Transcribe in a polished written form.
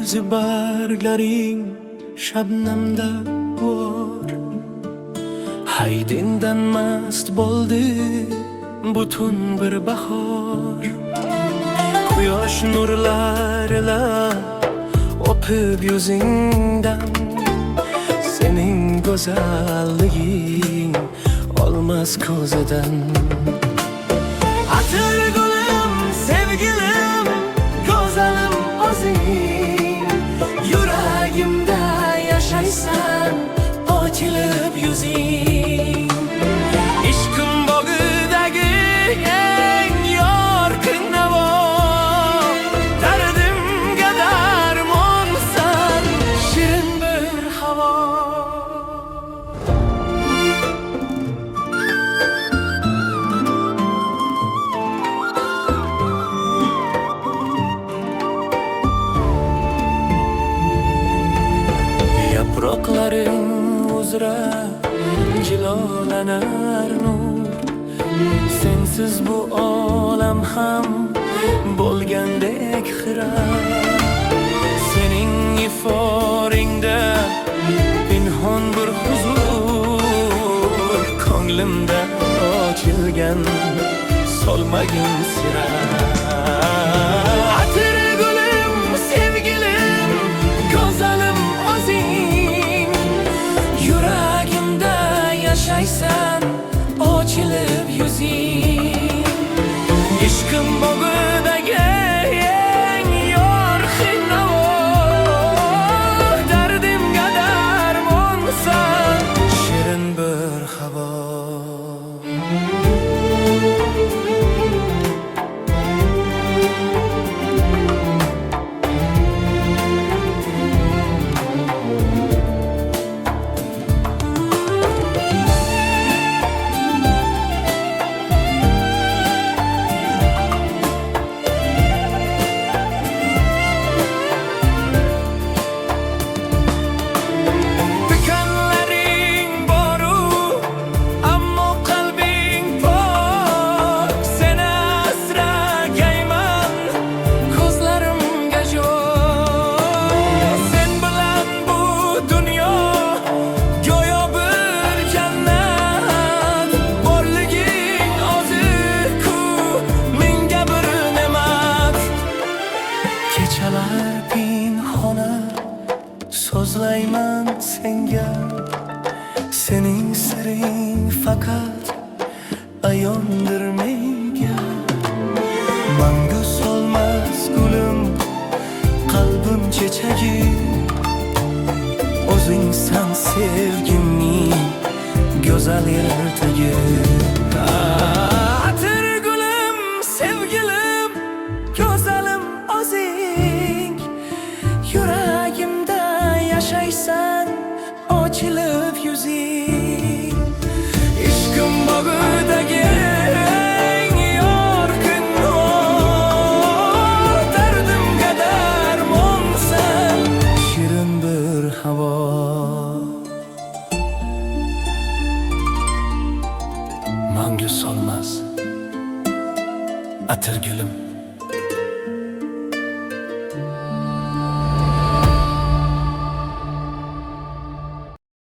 nozi barglaring shabnamda bor. Haydindan mast bo'ldi butun bir bahor. Quyosh nurlarila o'pib yuzingdan, sening go'zalliging olmas ko'zidan. Atir gulim, sevgilim, go'zalim o'zing, yuragimda yashaysan, ochilib yuzing. Ishqim bog'idagi eng yorqin navo, dardimga darmonsan, shirin bir havo. Yaproqlaring uzra jilolanar nur, sensiz bu olam ham bo'lgandek xira. Sening iforingda pinhon bir huzur, ko'nglimda ochilgan solmagin sira. Atir gulim, sevgilim, go'zalim o'zing, yuragimda yashaysan, ochilib yuzing. Ishqim bog'idagi eng yorqin navo, dardimga darmonsan, shirin bir havo. Kechalar pinhona so'zlayman senga, sening siring faqat ayondir menga. Mangu solmas gulim, qalbim chechagi, o'zingsan sevgimning go'zal ertagi. Atir gulim, sevgilim, go'zalim o'zing, yuragimda yashaysan, ochilib yuzing. Ishqim bog'idagi eng yorqin nur, dardimga darmonsan, shirin bir havo. Mangu solmas atir gulim,